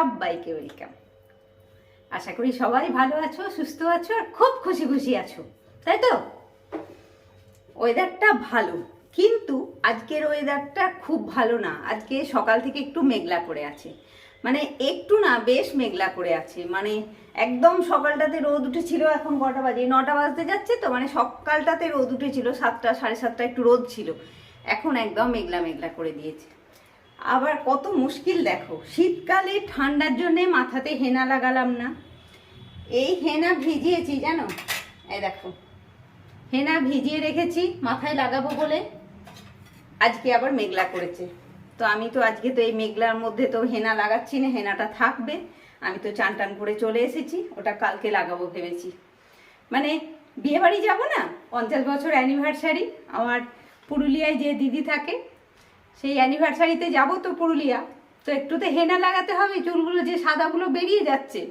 সবাইকে ওয়েলকাম। আশা করি সবাই ভালো আছো, সুস্থ আছো আর খুব খুশি খুশি আছো, তাই তো? ওয়েদারটা ভালো, কিন্তু আজকের ওয়েদারটা খুব ভালো না। আজকে সকাল থেকে একটু মেঘলা করে আছে, মানে একটু না, বেশ মেঘলা করে আছে। মানে একদম সকালটাতে রোদ উঠেছিল, এখন কটা বাজে? 9টা বাজতে যাচ্ছে তো, মানে সকালটাতে রোদ উঠেছিল 7টা 7:30 একটু রোদ ছিল, এখন একদম মেঘলা মেঘলা করে দিয়েছে। আবার কত মুশকিল দেখো, শীতকালে ঠান্ডার জন্যে মাথাতে হেনা লাগালাম না। এই হেনা ভিজিয়েছি জানো, এই দেখো হেনা ভিজিয়ে রেখেছি মাথায় লাগাবো বলে, আজকে আবার মেঘলা করেছে। তো আমি তো আজকে তো এই মেঘলার মধ্যে তো হেনা লাগাচ্ছি না, হেনাটা থাকবে। আমি তো চান টান করে চলে এসেছি, ওটা কালকে লাগাবো ভেবেছি। মানে বিয়েবাড়ি যাবো না, 50 বছর অ্যানিভার্সারি আমার পুরুলিয়ায় যে দিদি থাকে, সেই অ্যানিভার্সারিতে যাবো তো পুরুলিয়া। তো একটু তো হেনা লাগাতে হবে, চুলগুলো যে সাদাগুলো বেরিয়ে যাচ্ছে।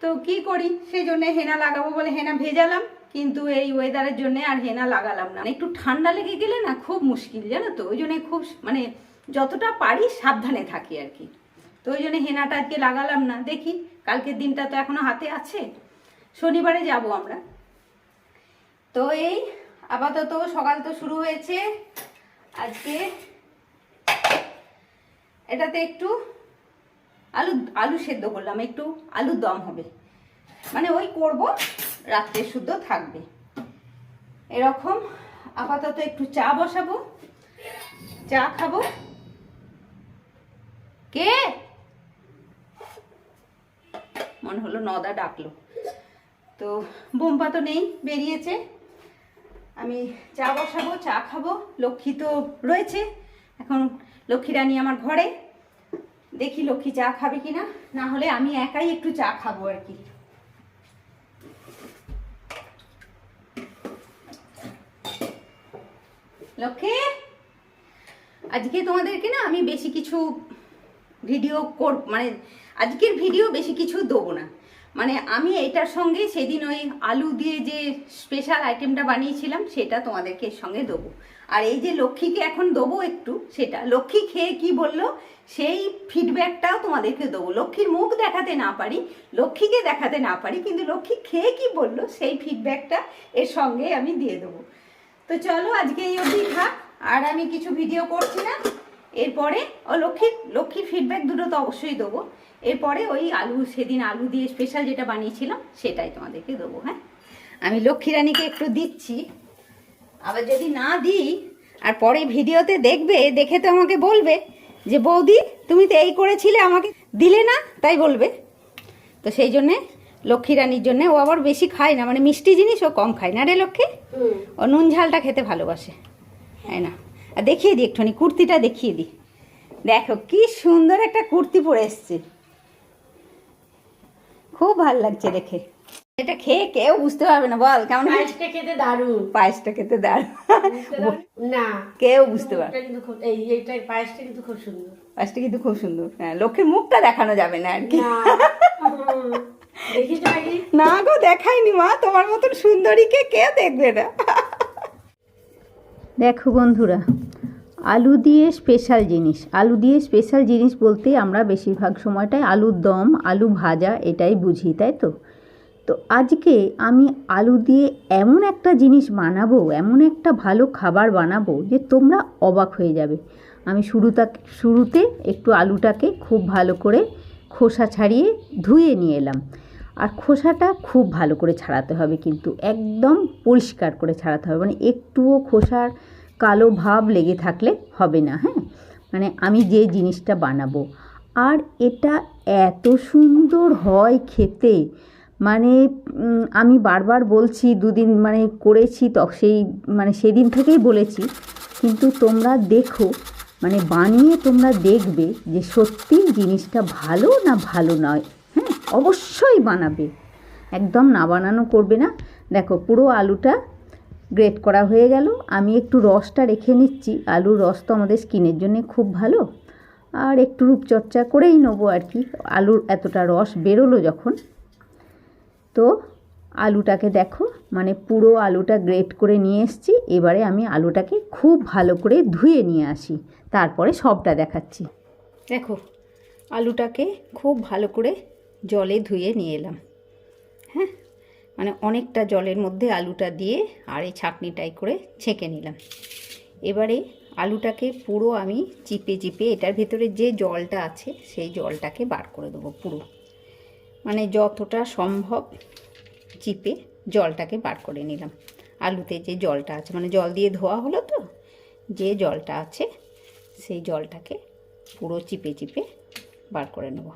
তো কি করি, সেই জন্য হেনা লাগাবো বলে হেনা ভেজালাম, কিন্তু এই ওয়েদারের জন্য আর হেনা লাগালাম না। একটু ঠান্ডা লেগে গেলে না খুব মুশকিল, জানো তো, ওই জন্য খুব মানে যতটা পারি সাবধানে থাকি আর কি। তো ওই জন্য হেনাটা আজকে লাগালাম না। দেখি কালকের দিনটা তো এখনো হাতে আছে, শনিবারে যাব আমরা। তো এই আপাতত সকাল তো শুরু হয়েছে। আজকে এটাতে একটু আলু সেদ্ধ করলাম, একটু আলুর দম হবে, মানে ওই করব, রাত্রে শুদ্ধ থাকবে এরকম। আপাতত একটু চা বসাবো, চা খাবো। কে মনে হলো নদা ডাকলো, তো বোম্পা তো নেই, বেরিয়েছে। আমি চা বসাবো, চা খাবো। লক্ষ্মী তো রয়েছে, এখন লক্ষ্মী রানী আমার ঘরে, দেখি লক্ষ্মী চা খাবে কিনা, না হলে আমি একাই একটু চা খাবো আর কি। লক্ষ্মী, আজকে তোমাদেরকে না আমি বেশি কিছু ভিডিও মানে আজকের ভিডিও বেশি কিছু দেবো না। মানে আমি এটার সঙ্গে সেদিন ওই আলু দিয়ে যে স্পেশাল আইটেমটা বানিয়েছিলাম সেটা তোমাদেরকে এর সঙ্গে দেবো। আর এই যে লক্ষ্মীকে এখন দেবো একটু, সেটা লক্ষ্মী খেয়ে কি বললো সেই ফিডব্যাকটাও তোমাদেরকে দেবো। লক্ষ্মীর মুখ দেখাতে না পারি, লক্ষ্মীকে দেখাতে না পারি, কিন্তু লক্ষ্মী খেয়ে কি বললো সেই ফিডব্যাকটা এর সঙ্গে আমি দিয়ে দেবো। তো চলো আজকে এই অবধি থাক, আর আমি কিছু ভিডিও করছি না। এরপরে ও লক্ষ্মীর ফিডব্যাক দুটো তো অবশ্যই দেবো। এরপরে ওই সেদিন আলু দিয়ে স্পেশাল যেটা বানিয়েছিলাম সেটাই তোমাদেরকে দেবো। হ্যাঁ, আমি লক্ষ্মী রানীকে একটু দিচ্ছি, আবার যদি না দিই আর পরে ভিডিওতে দেখবে, দেখে তো আমাকে বলবে যে বৌদি তুমি তো এই করেছিলে আমাকে দিলে না, তাই বলবে। তো সেই জন্যে লক্ষ্মী রানীর জন্য, ও আবার বেশি খায় না, মানে মিষ্টি জিনিস ও কম খায় না রে লক্ষ্মী, ও নুন ঝালটা খেতে ভালোবাসে, তাই না? আর দেখিয়ে দিই একটুখানি কুর্তিটা দেখিয়ে দিই, দেখো কি সুন্দর একটা কুর্তি পরে এসছে, খুব ভালো লাগছে দেখে। এটা খেয়ে কেউ বুঝতে পারবে না, বল কেমন? পায়েসটা খেতে দারুণ, পায়েসটা খেতে দারুণ না কেউ বুঝতে পারবে। এইটা পায়েসটা কিন্তু খুব সুন্দর, পায়েসটা কিন্তু খুব সুন্দর। হ্যাঁ, লক্ষ্মীর মুখটা দেখানো যাবে না আর কি। না গো, দেখাইনি মা, তোমার মতন সুন্দরীকে কেউ দেখবে না। দেখো বন্ধুরা, আলু দিয়ে স্পেশাল জিনিস বলতে আমরা বেশিরভাগ সময়টাই আলুর দম, আলু ভাজা এটাই বুঝি, তাই তো? তো আজকে আমি আলু দিয়ে এমন একটা জিনিস বানাবো, এমন একটা ভালো খাবার বানাবো যে তোমরা অবাক হয়ে যাবে। আমি শুরুতে একটু আলুটাকে খুব ভালো করে খোসা ছাড়িয়ে ধুয়ে নিয়ে এলাম। আর খোসাটা খুব ভালো করে ছাড়াতে হবে, কিন্তু একদম পরিষ্কার করে ছাড়াতে হবে, মানে একটুও খোসার কালো ভাব লেগে থাকলে হবে না। হ্যাঁ, মানে আমি যে জিনিসটা বানাবো, আর এটা এত সুন্দর হয় খেতে, মানে আমি বারবার বলছি, দুদিন মানে করেছি তো, সেদিন থেকেই বলেছি, কিন্তু তোমরা দেখো, মানে বানিয়ে তোমরা দেখবে যে সত্যি জিনিসটা ভালো না ভালো নয়। হ্যাঁ, অবশ্যই বানাবে, একদম না বানানো করবে না। দেখো পুরো আলুটা গ্রেট করা হয়ে গেল। আমি একটু রসটা রেখে নিচ্ছি, আলুর রস তো আমাদের স্কিনের জন্য খুব ভালো, আর একটু রূপচর্চা করেই নেবো আর কি। আলুর এতটা রস বেরোলো যখন, তো আলুটাকে দেখো, মানে পুরো আলুটা গ্রেট করে নিয়ে এসেছি। এবারে আমি আলুটাকে খুব ভালো করে ধুয়ে নিয়ে আসি, তারপরে সবটা দেখাচ্ছি। দেখো আলুটাকে খুব ভালো করে জলে ধুয়ে নিয়ে এলাম। হ্যাঁ, মানে অনেকটা জলের মধ্যে আলুটা দিয়ে আর এই ছাঁকনিটাই করে ছেঁকে নিলাম। এবারে আলুটাকে পুরো আমি চিপে চিপে এটার ভেতরে যে জলটা আছে সেই জলটাকে বার করে দেবো পুরো, মানে যতটা সম্ভব চিপে জলটাকে বার করে নিলাম। আলুতে যে জলটা আছে, মানে জল দিয়ে ধোয়া হলো তো, যে জলটা আছে সেই জলটাকে পুরো চিপে চিপে বার করে নেব।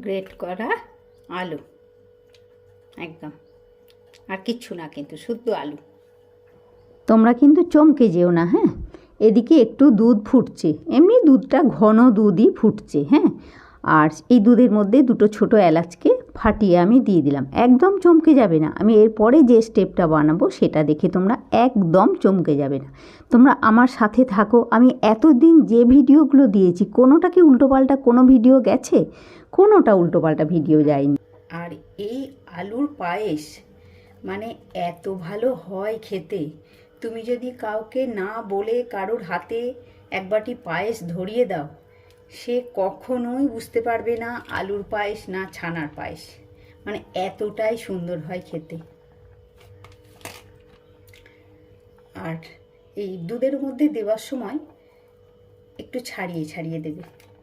গ্রেট করা আলু, একদম আর কিচ্ছু না, কিন্তু শুদ্ধ আলু। তোমরা কিন্তু চমকে যেও না। হ্যাঁ, এদিকে একটু দুধ ফুটছে, এমনি দুধটা ঘন দুধই ফুটছে। হ্যাঁ, আর এই দুধের মধ্যে দুটো ছোট এলাচকে ফাটিয়ে আমি দিয়ে দিলাম। একদম চমকে যাবে না, আমি এরপরে যে স্টেপটা বানাবো সেটা দেখে তোমরা একদম চমকে যাবে না। তোমরা আমার সাথে থাকো। আমি এতদিন যে ভিডিওগুলো দিয়েছি কোনোটা কি উল্টোপাল্টা কোনো ভিডিও গেছে? কোনোটা উল্টোপাল্টা ভিডিও যায়নি। আর এই আলুর পায়েস মানে এত ভালো হয় খেতে, তুমি যদি কাউকে না বলে কারোর হাতে এক বাটি পায়েস ধরিয়ে দাও, সে কখনোই বুঝতে পারবে না আলুর পায়েস না ছানার পায়েস, মানে এতটাই সুন্দর হয় খেতে। আর এই দুধের মধ্যে দেওয়ার সময় একটু ছাড়িয়ে ছাড়িয়ে দেবে,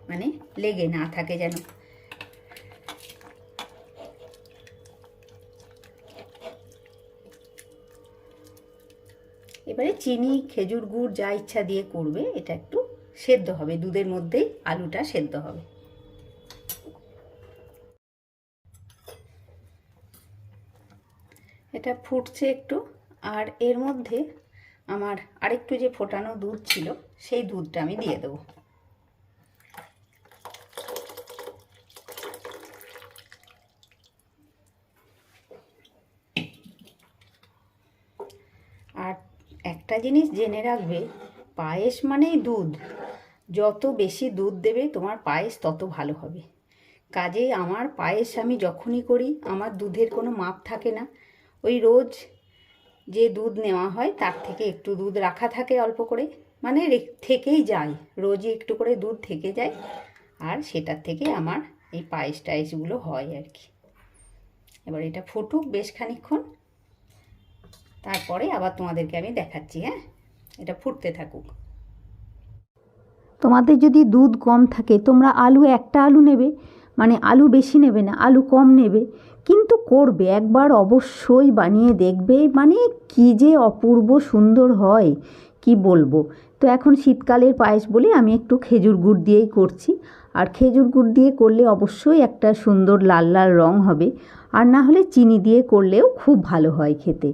মানে লেগে না থাকে যেন। এবারে চিনি, খেজুর গুড় যা ইচ্ছা দিয়ে করবে, এটা একটু সেদ্ধ হবে, দুধের মধ্যেই আলুটা সেদ্ধ হবে। এটা ফুটছে একটু, আর এর মধ্যে আমার আরেকটু যে ফোটানো দুধ ছিল সেই দুধটা আমি দিয়ে দেবো। আর একটা জিনিস জেনে রাখবে, পায়েস মানেই দুধ। যত বেশি দুধ দেবে তোমার পায়েস তত ভালো হবে। কাজেই আমার পায়েস আমি যখনই করি আমার দুধের কোনো মাপ থাকে না। ওই রোজ যে দুধ নেওয়া হয় তার থেকে একটু দুধ রাখা থাকে অল্প করে, মানে থেকেই যায়, রোজই একটু করে দুধ থেকে যায়, আর সেটার থেকে আমার এই পায়েস টায়েসগুলো হয় আর কি। এবার এটা ফুটুক বেশ খানিকক্ষণ, তারপরে আবার তোমাদেরকে আমি দেখাচ্ছি। হ্যাঁ, এটা ফুটতে থাকুক। তোমাদের যদি দুধ কম থাকে তোমরা একটা আলু নেবে, মানে আলু বেশি নেবে না, আলু কম নেবে, কিন্তু করবে একবার, অবশ্যই বানিয়ে দেখবে, মানে কি যে অপূর্ব সুন্দর হয় কি বলবো। তো এখন শীতকালের পায়েস বলে আমি একটু খেজুর গুড় দিয়েই করছি, আর খেজুর গুড় দিয়ে করলে অবশ্যই একটা সুন্দর লাল লাল রং হবে, আর না হলে চিনি দিয়ে করলেও খুব ভালো হয় খেতে।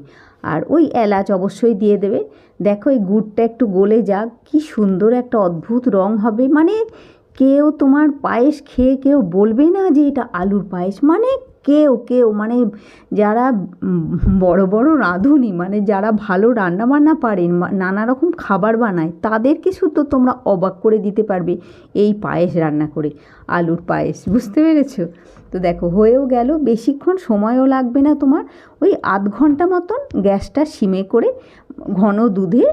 আর ওই এলাচ অবশ্যই দিয়ে দেবে। দেখো এই গুড়টা একটু গলে যাক, কি সুন্দর একটা অদ্ভুত রং হবে, মানে কেউ তোমার পায়েস খেয়ে কেউ বলবে না যে এটা আলুর পায়েস। মানে কেউ মানে যারা বড় বড় রাঁধুনি, মানে যারা ভালো রান্না বান্না পারেন, নানা রকম খাবার বানায়, তাদেরকে শুধু তোমরা অবাক করে দিতে পারবে এই পায়েস রান্না করে, আলুর পায়েস। বুঝতে পেরেছো? তো দেখো হয়েও গেল, বেশিক্ষণ সময়ও লাগবে না তোমার, ওই আধ ঘন্টা মতন গ্যাসটা সিমে করে ঘন দুধে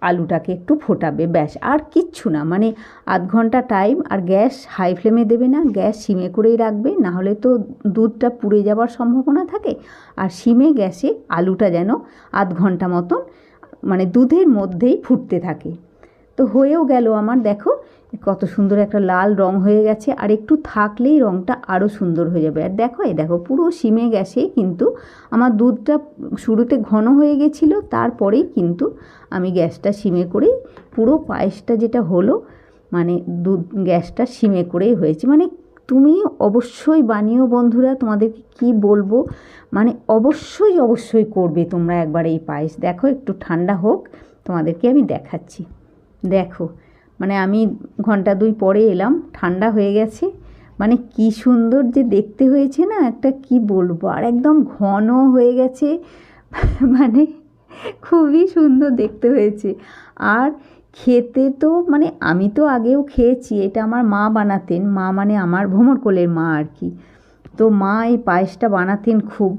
আলুটাকে একটু ফোটাবে, ব্যাস, আর কিচ্ছু না। মানে আধ ঘন্টা টাইম, আর গ্যাস হাই ফ্লেমে দেবে না, গ্যাস সিমে করেই রাখবে, নাহলে তো দুধটা পুড়ে যাওয়ার সম্ভাবনা থাকে। আর সিমে গ্যাসে আলুটা যেন আধ ঘন্টা মতন মানে দুধের মধ্যেই ফুটতে থাকে। তো হয়েও গেল আমার, দেখো কত সুন্দর একটা লাল রং হয়ে গেছে, আর একটু থাকলেই রংটা আরও সুন্দর হয়ে যাবে। আর দেখো এই দেখো পুরো সিমে গ্যাসে কিন্তু আমার দুধটা শুরুতে ঘন হয়ে গেছিলো, তারপরেই কিন্তু আমি গ্যাসটা সিমে করেই পুরো পায়েসটা যেটা হলো, মানে দুধ গ্যাসটা সিমে করেই হয়েছে। মানে তুমি অবশ্যই বানিও বন্ধুরা, তোমাদেরকে কি বলবো, মানে অবশ্যই করবে তোমরা একবার এই পায়েস। দেখো একটু ঠান্ডা হোক, তোমাদেরকে আমি দেখাচ্ছি। দেখো মানে আমি ঘন্টা 2 পরে এলাম, ঠান্ডা হয়ে গেছে, মানে কি সুন্দর যে দেখতে হয়েছে না, একটা কি বলবো, আর একদম ঘন হয়ে গেছে, মানে খুবই সুন্দর দেখতে হয়েছে। আর খেতে তো মানে আমি তো আগেও খেয়েছি, এটা আমার মা বানাতেন, মা মানে আমার ভ্রমর কোলের মা আর কি। তো মা এই পায়েসটা বানাতেন খুব,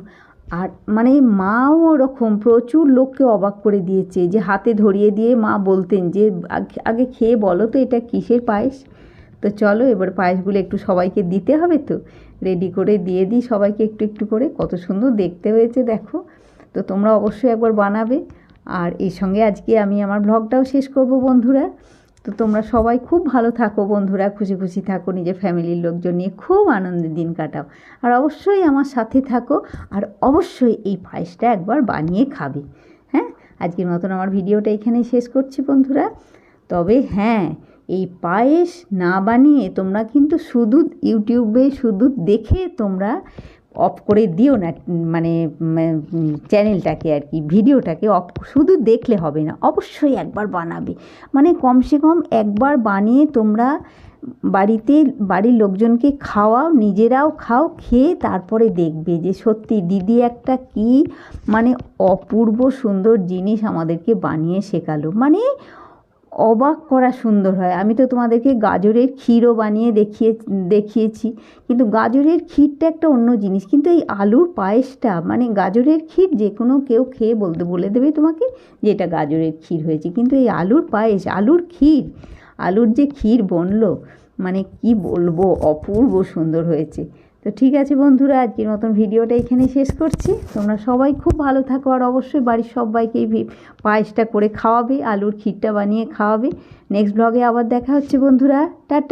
আর মানে মাও ওরকম প্রচুর লোককে অবাক করে দিয়েছে, যে হাতে ধরিয়ে দিয়ে মা বলতেন যে আগে খেয়ে বলো তো এটা কিসের পায়েস। তো চলো এবার পায়েসগুলো একটু সবাইকে দিতে হবে, তো রেডি করে দিয়ে দিই সবাইকে একটু একটু করে। কত সুন্দর দেখতে হয়েছে দেখো। তো তোমরা অবশ্যই একবার বানাবে। আর এই সঙ্গে আজকে আমি আমার ব্লগটাও শেষ করব বন্ধুরা। তো তোমরা সবাই খুব ভালো থাকো বন্ধুরা, খুশি খুশি থাকো, নিজের ফ্যামিলির লোকজন নিয়ে খুব আনন্দের দিন কাটাও। আর অবশ্যই আমার সাথে থাকো, আর অবশ্যই এই পায়েসটা একবার বানিয়ে খাবে। হ্যাঁ, আজকের মতন আমার ভিডিওটা এখানেই শেষ করছি বন্ধুরা। তবে হ্যাঁ, এই পায়েস না বানিয়ে তোমরা কিন্তু শুধু ইউটিউবে শুধু দেখে তোমরা অফ করে দিও না, মানে চ্যানেলটাকে আর কি, ভিডিওটাকে অফ শুধু দেখলে হবে না, অবশ্যই একবার বানাবে। মানে কমসে কম একবার বানিয়ে তোমরা বাড়িতে বাড়ির লোকজনকে খাওয়াও, নিজেরাও খাও, খেয়ে তারপরে দেখবে যে সত্যি দিদি একটা কি মানে অপূর্ব সুন্দর জিনিস আমাদেরকে বানিয়ে শেখালো, মানে অবাক করা সুন্দর হয়। আমি তো তোমাদেরকে গাজরের ক্ষীরও বানিয়ে দেখিয়েছি, কিন্তু গাজরের ক্ষীরটা একটা অন্য জিনিস, কিন্তু এই আলুর পায়েসটা মানে গাজরের ক্ষীর যে কোনো কেউ খেয়ে বলে দেবে তোমাকে যে এটা গাজরের ক্ষীর হয়েছে, কিন্তু এই আলুর পায়েস, আলুর ক্ষীর, আলুর যে ক্ষীর বনলো মানে কি বলবো, অপূর্ব সুন্দর হয়েছে। তো ঠিক আছে বন্ধুরা, আজকের মতন ভিডিওটা এখানেই শেষ করছি। তোমরা সবাই খুব ভালো থাকো, আর অবশ্যই বাড়ির সবাইকে এই পায়েসটা করে খাওয়াবে, আলুর ক্ষীরটা বানিয়ে খাওয়াবে। নেক্সট ব্লগে আবার দেখা হচ্ছে বন্ধুরা, টাটা।